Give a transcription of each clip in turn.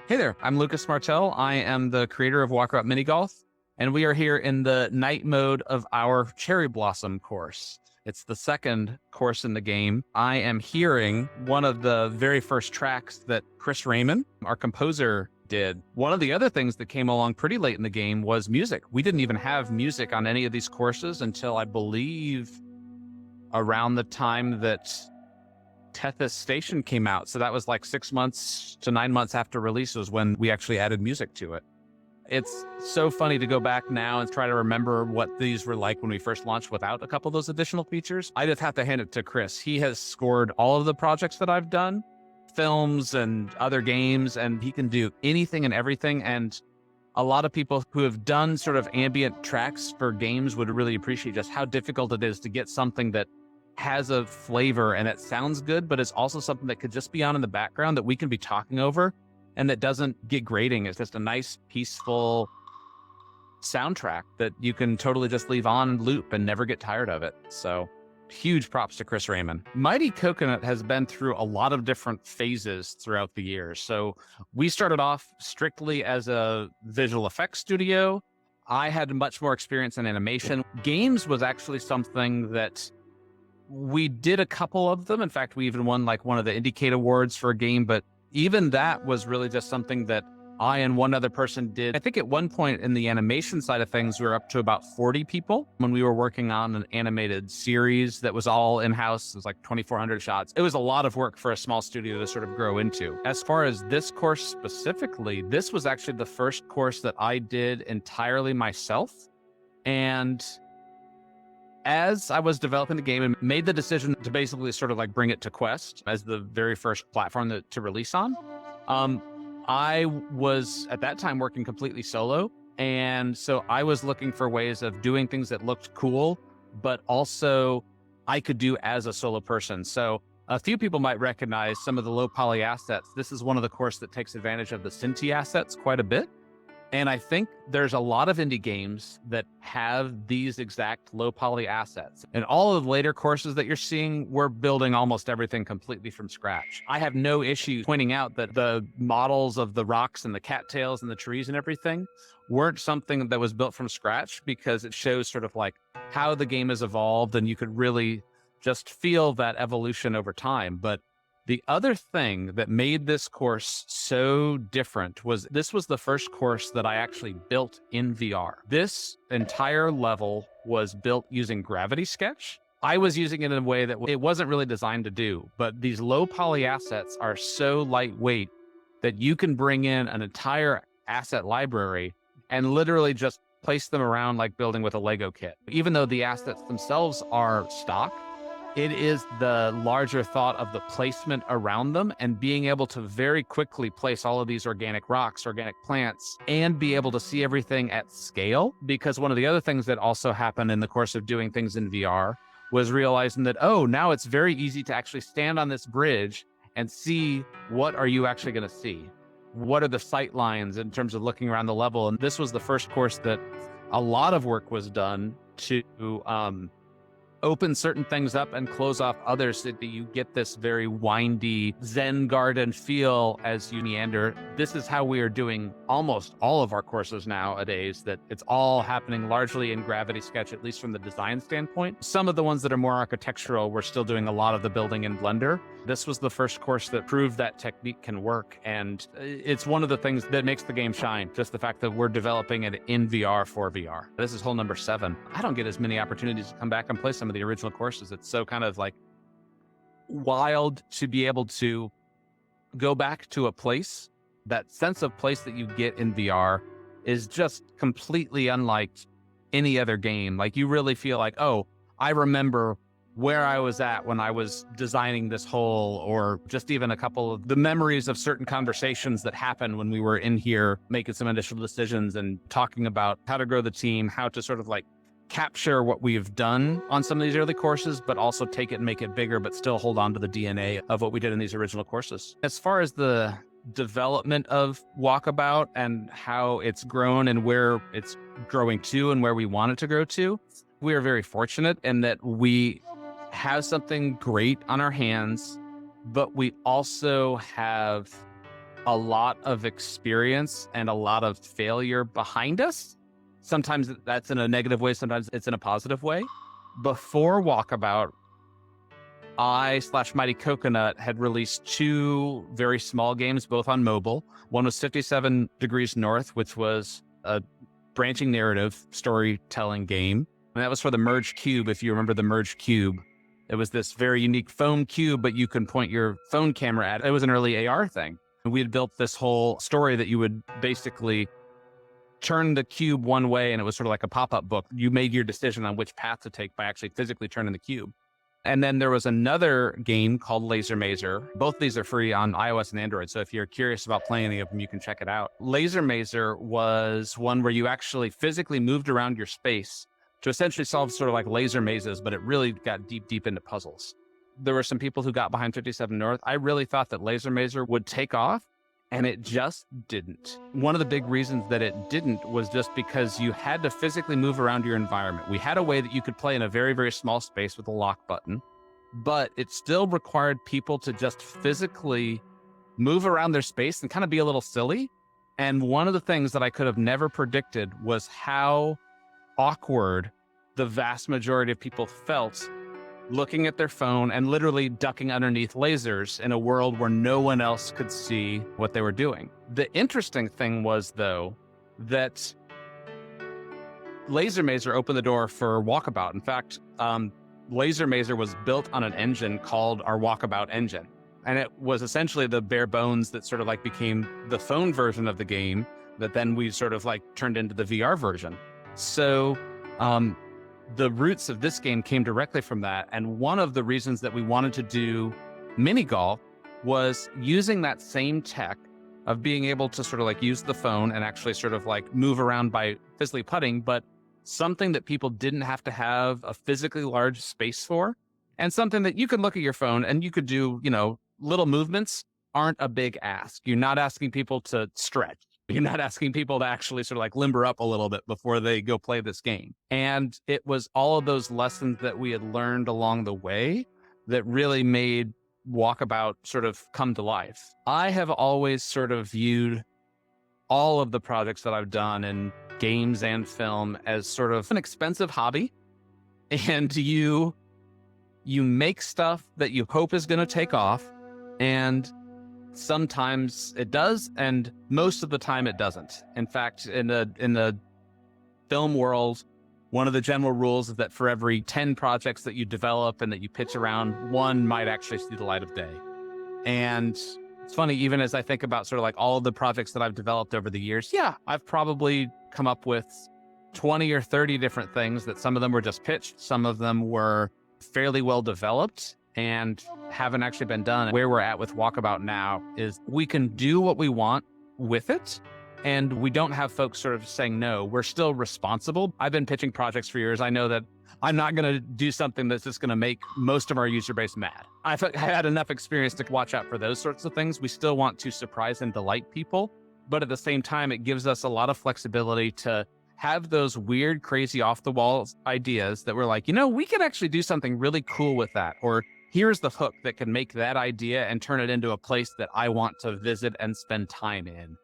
Hey there, I'm Lucas Martell. I am the creator of Walkabout Mini Golf, and we are here in the night mode of our Cherry Blossom course. It's the second course in the game. I am hearing one of the very first tracks that Chris Raymond, our composer, did. One of the other things that came along pretty late in the game was music. We didn't even have music on any of these courses until I believe around the time that Tethys Station came out. So that was like 6 months to 9 months after release was when we actually added music to it. It's so funny to go back now and try to remember what these were like when we first launched without a couple of those additional features. I just have to hand it to Chris. He has scored all of the projects that I've done, films and other games, and he can do anything and everything. And a lot of people who have done sort of ambient tracks for games would really appreciate just how difficult it is to get something that has a flavor and it sounds good, but it's also something that could just be on in the background that we can be talking over and that doesn't get grating. It's just a nice, peaceful soundtrack that you can totally just leave on loop and never get tired of it. So huge props to Chris Raymond. Mighty Coconut has been through a lot of different phases throughout the years. So we started off strictly as a visual effects studio. I had much more experience in animation. Games was actually something that we did a couple of them. In fact, we even won like one of the Indicate Awards for a game, but even that was really just something that I and one other person did. I think at one point in the animation side of things, we were up to about 40 people when we were working on an animated series that was all in-house. It was like 2,400 shots. It was a lot of work for a small studio to sort of grow into. As far as this course specifically, this was actually the first course that I did entirely myself. And as I was developing the game and made the decision to basically sort of like bring it to Quest as the very first platform to release on, I was at that time working completely solo. And so I was looking for ways of doing things that looked cool, but also I could do as a solo person. So a few people might recognize some of the low poly assets. This is one of the courses that takes advantage of the Cinti assets quite a bit. And I think there's a lot of indie games that have these exact low poly assets. And all of the later courses that you're seeing, we're building almost everything completely from scratch. I have no issue pointing out that the models of the rocks and the cattails and the trees and everything weren't something that was built from scratch, because it shows sort of like how the game has evolved, and you could really just feel that evolution over time. But the other thing that made this course so different was this was the first course that I actually built in VR. This entire level was built using Gravity Sketch. I was using it in a way that it wasn't really designed to do, but these low poly assets are so lightweight that you can bring in an entire asset library and literally just place them around like building with a Lego kit. Even though the assets themselves are stock, it is the larger thought of the placement around them and being able to very quickly place all of these organic rocks, organic plants, and be able to see everything at scale. Because one of the other things that also happened in the course of doing things in VR was realizing that, oh, now it's very easy to actually stand on this bridge and see what are you actually going to see. What are the sight lines in terms of looking around the level? And this was the first course that a lot of work was done to open certain things up and close off others so that you get this very windy Zen garden feel as you meander. This is how we are doing almost all of our courses nowadays, that it's all happening largely in Gravity Sketch, at least from the design standpoint. Some of the ones that are more architectural, we're still doing a lot of the building in Blender. This was the first course that proved that technique can work. And it's one of the things that makes the game shine, just the fact that we're developing it in VR for VR. This is hole number 7. I don't get as many opportunities to come back and play some of the original courses. It's so kind of like wild to be able to go back to a place. That sense of place that you get in VR is just completely unlike any other game. Like you really feel like, oh, I remember where I was at when I was designing this hole, or just even a couple of the memories of certain conversations that happened when we were in here making some initial decisions and talking about how to grow the team, how to sort of like capture what we've done on some of these early courses, but also take it and make it bigger, but still hold on to the DNA of what we did in these original courses. As far as the development of Walkabout and how it's grown and where it's growing to and where we want it to grow to, we are very fortunate in that we have something great on our hands, but we also have a lot of experience and a lot of failure behind us. Sometimes that's in a negative way, sometimes it's in a positive way. Before Walkabout, I/Mighty Coconut had released 2 very small games, both on mobile. One was 57 Degrees North, which was a branching narrative storytelling game. And that was for the Merge Cube, if you remember the Merge Cube. It was this very unique foam cube, but you can point your phone camera at it. It was an early AR thing. And we had built this whole story that you would basically turn the cube one way, and it was sort of like a pop-up book. You made your decision on which path to take by actually physically turning the cube. And then there was another game called Laser Mazer. Both of these are free on iOS and Android. So if you're curious about playing any of them, you can check it out. Laser Mazer was one where you actually physically moved around your space to essentially solve sort of like laser mazes, but it really got deep into puzzles. There were some people who got behind 57 North. I really thought that Laser Mazer would take off, and it just didn't. One of the big reasons that it didn't was just because you had to physically move around your environment. We had a way that you could play in a very, very small space with a lock button, but it still required people to just physically move around their space and kind of be a little silly. And one of the things that I could have never predicted was how awkward the vast majority of people felt looking at their phone and literally ducking underneath lasers in a world where no one else could see what they were doing. The interesting thing was, though, that Laser Mazer opened the door for Walkabout. In fact, Laser Mazer was built on an engine called our Walkabout engine. And it was essentially the bare bones that sort of like became the phone version of the game that then we sort of like turned into the VR version. So the roots of this game came directly from that. And one of the reasons that we wanted to do mini golf was using that same tech of being able to sort of like use the phone and actually sort of like move around by physically putting, but something that people didn't have to have a physically large space for, and something that you could look at your phone and you could do, you know, little movements aren't a big ask. You're not asking people to stretch. You're not asking people to actually sort of like limber up a little bit before they go play this game. And it was all of those lessons that we had learned along the way that really made Walkabout sort of come to life. I have always sort of viewed all of the projects that I've done in games and film as sort of an expensive hobby. And you make stuff that you hope is going to take off, and sometimes it does, and most of the time it doesn't. In fact, in the film world, one of the general rules is that for every 10 projects that you develop and that you pitch around, one might actually see the light of day. And it's funny, even as I think about sort of like all of the projects that I've developed over the years, yeah, I've probably come up with 20 or 30 different things that some of them were just pitched, some of them were fairly well developed and haven't actually been done. Where we're at with Walkabout now is we can do what we want with it, and we don't have folks sort of saying no. We're still responsible. I've been pitching projects for years. I know that I'm not going to do something that's just going to make most of our user base mad. I've had enough experience to watch out for those sorts of things. We still want to surprise and delight people, but at the same time, it gives us a lot of flexibility to have those weird, crazy off-the-wall ideas that we're like, you know, we could actually do something really cool with that. Or here's the hook that can make that idea and turn it into a place that I want to visit and spend time in.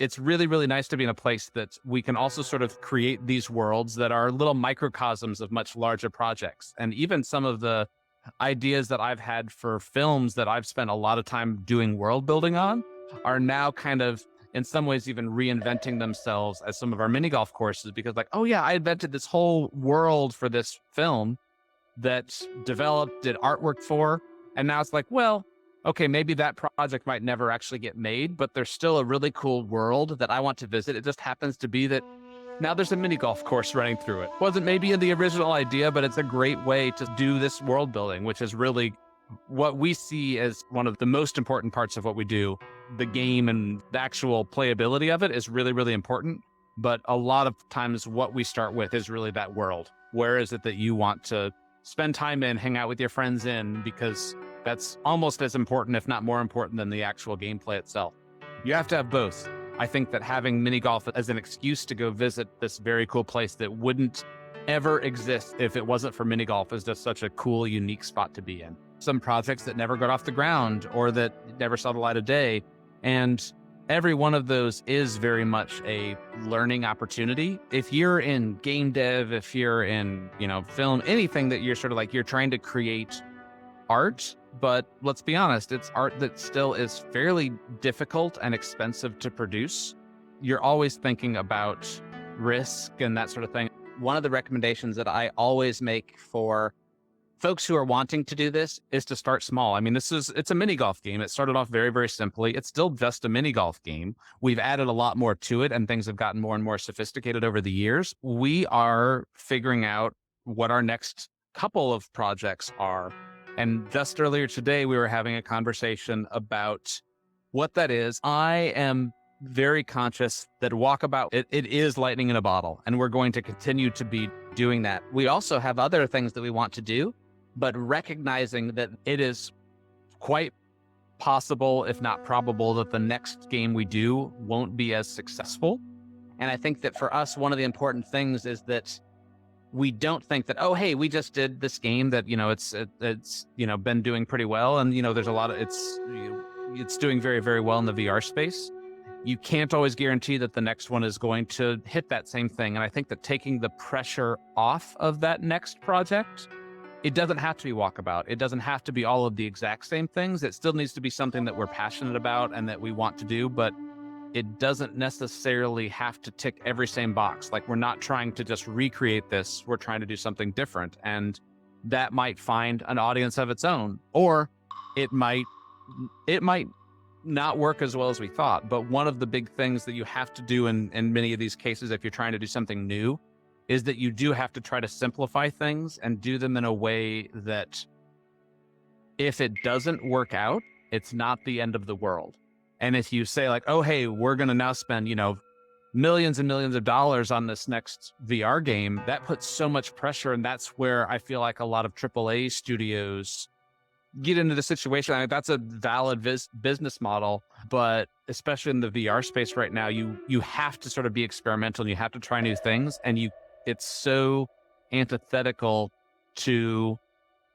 It's really, really nice to be in a place that we can also sort of create these worlds that are little microcosms of much larger projects. And even some of the ideas that I've had for films that I've spent a lot of time doing world building on are now kind of, in some ways, even reinventing themselves as some of our mini golf courses, because like, oh yeah, I invented this whole world for this film that developed, did artwork for, and now it's like, well, okay, maybe that project might never actually get made, but there's still a really cool world that I want to visit. It just happens to be that now there's a mini golf course running through it. Wasn't maybe in the original idea, but it's a great way to do this world building, which is really what we see as one of the most important parts of what we do. The game and the actual playability of it is really, really important. But a lot of times what we start with is really that world. Where is it that you want to spend time in, hang out with your friends in, because that's almost as important, if not more important, than the actual gameplay itself. You have to have both. I think that having mini golf as an excuse to go visit this very cool place that wouldn't ever exist if it wasn't for mini golf is just such a cool, unique spot to be in. Some projects that never got off the ground or that never saw the light of day. And every one of those is very much a learning opportunity. If you're in game dev, if you're in, film, anything that you're sort of like, you're trying to create art, but let's be honest, it's art that still is fairly difficult and expensive to produce. You're always thinking about risk and that sort of thing. One of the recommendations that I always make for folks who are wanting to do this is to start small. I mean, it's a mini golf game. It started off very, very simply. It's still just a mini golf game. We've added a lot more to it, and things have gotten more and more sophisticated over the years. We are figuring out what our next couple of projects are. And just earlier today, we were having a conversation about what that is. I am very conscious that Walkabout, it is lightning in a bottle, and we're going to continue to be doing that. We also have other things that we want to do, but recognizing that it is quite possible, if not probable, that the next game we do won't be as successful. And I think that for us, one of the important things is that we don't think that, oh, hey, we just did this game that, it's been doing pretty well. And, there's a lot of, it's doing very, very well in the VR space. You can't always guarantee that the next one is going to hit that same thing. And I think that taking the pressure off of that next project, it doesn't have to be Walkabout. It doesn't have to be all of the exact same things. It still needs to be something that we're passionate about and that we want to do, but it doesn't necessarily have to tick every same box. Like, we're not trying to just recreate this. We're trying to do something different. And that might find an audience of its own, or it might not work as well as we thought. But one of the big things that you have to do in many of these cases, if you're trying to do something new, is that you do have to try to simplify things and do them in a way that if it doesn't work out, it's not the end of the world. And if you say like, oh, hey, we're going to now spend, millions and millions of dollars on this next VR game, that puts so much pressure. And that's where I feel like a lot of AAA studios get into the situation. I mean, that's a valid business model, but especially in the VR space right now, you have to sort of be experimental and you have to try new things. And it's so antithetical to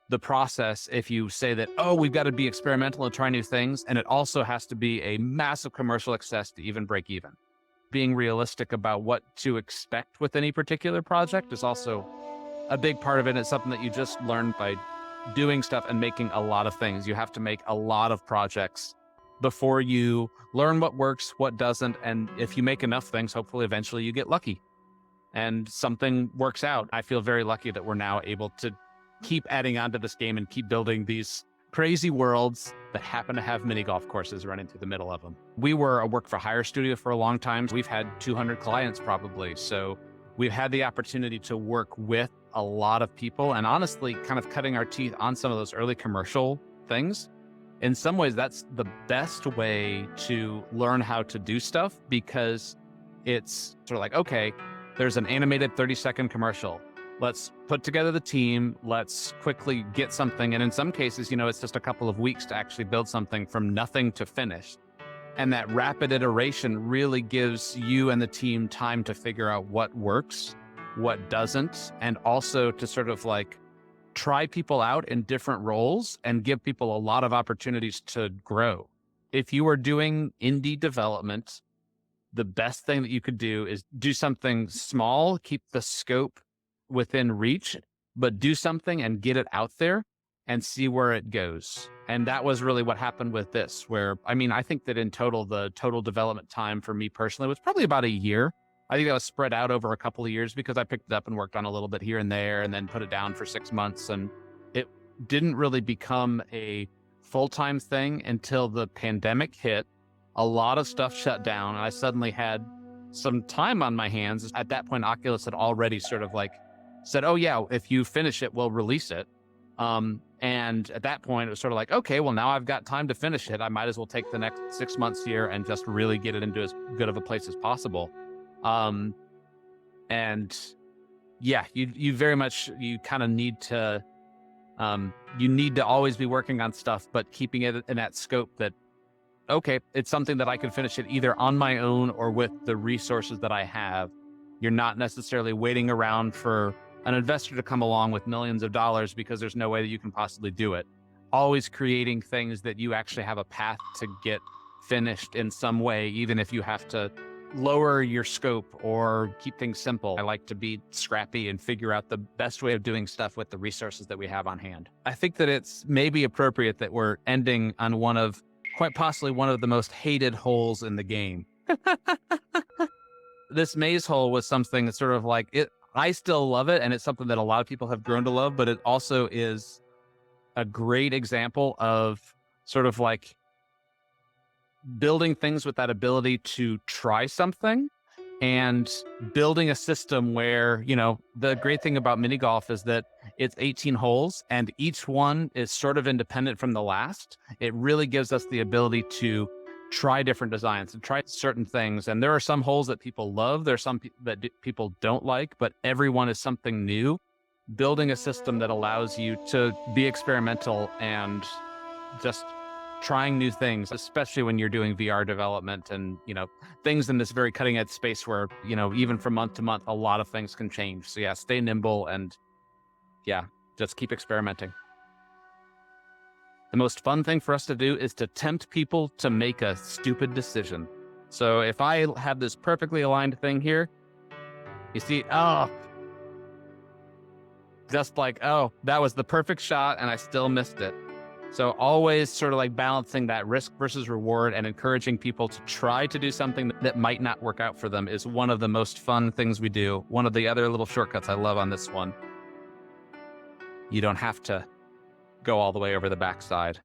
the process if you say that, oh, we've got to be experimental and try new things. And it also has to be a massive commercial success to even break even. Being realistic about what to expect with any particular project is also a big part of it. It's something that you just learn by doing stuff and making a lot of things. You have to make a lot of projects before you learn what works, what doesn't. And if you make enough things, hopefully eventually you get lucky and something works out. I feel very lucky that we're now able to keep adding on to this game and keep building these crazy worlds that happen to have mini golf courses running through the middle of them. We were a work for hire studio for a long time. We've had 200 clients probably. So we've had the opportunity to work with a lot of people and honestly kind of cutting our teeth on some of those early commercial things. In some ways, that's the best way to learn how to do stuff, because it's sort of like, okay, there's an animated 30-second commercial. Let's put together the team. Let's quickly get something. And in some cases, it's just a couple of weeks to actually build something from nothing to finish. And that rapid iteration really gives you and the team time to figure out what works, what doesn't, and also to sort of like try people out in different roles and give people a lot of opportunities to grow. If you are doing indie development, the best thing that you could do is do something small, keep the scope within reach, but do something and get it out there and see where it goes. And that was really what happened with this, where, I think that in total, the total development time for me personally was probably about a year. I think that was spread out over a couple of years because I picked it up and worked on a little bit here and there and then put it down for 6 months. And it didn't really become a full-time thing until the pandemic hit. A lot of stuff shut down and I suddenly had some time on my hands. At that point, Oculus had already sort of like said, oh yeah, if you finish it, we'll release it. And at that point, it was sort of like, okay, well, now I've got time to finish it. I might as well take the next 6 months here and just really get it into as good of a place as possible. And yeah, you very much, you kind of need to, you need to always be working on stuff, but keeping it in that scope that, okay, it's something that I can finish it either on my own or with the resources that I have. You're not necessarily waiting around for an investor to come along with millions of dollars because there's no way that you can possibly do it. Always creating things that you actually have a path to get finished in some way, even if you have to lower your scope or keep things simple. I like to be scrappy and figure out the best way of doing stuff with the resources that we have on hand. I think that it's maybe appropriate that we're ending on quite possibly one of the most hated holes in the game. This maze hole was something that's sort of like it. I still love it, and it's something that a lot of people have grown to love, but it also is a great example of sort of like building things with that ability to try something and building a system where, the great thing about mini golf is that it's 18 holes and each one is sort of independent from the last. It really gives us the ability to try different designs and try certain things. And there are some holes that people love. There are some that people don't like, but every one is something new. Building a system that allows you to be experimental and just trying new things, especially when you're doing VR development and, things in this very cutting edge space where, even from month to month, a lot of things can change. So yeah, stay nimble and just keep experimenting. The most fun thing for us to do is to tempt people to make a stupid decision. So if I have this perfectly aligned thing here, you see, just like, that was the perfect shot and I still missed it. So always sort of like balancing that risk versus reward and encouraging people to try to do something that might not work out for them is one of the most fun things we do. One of the other little shortcuts I love on this one. You don't have to go all the way over the backside.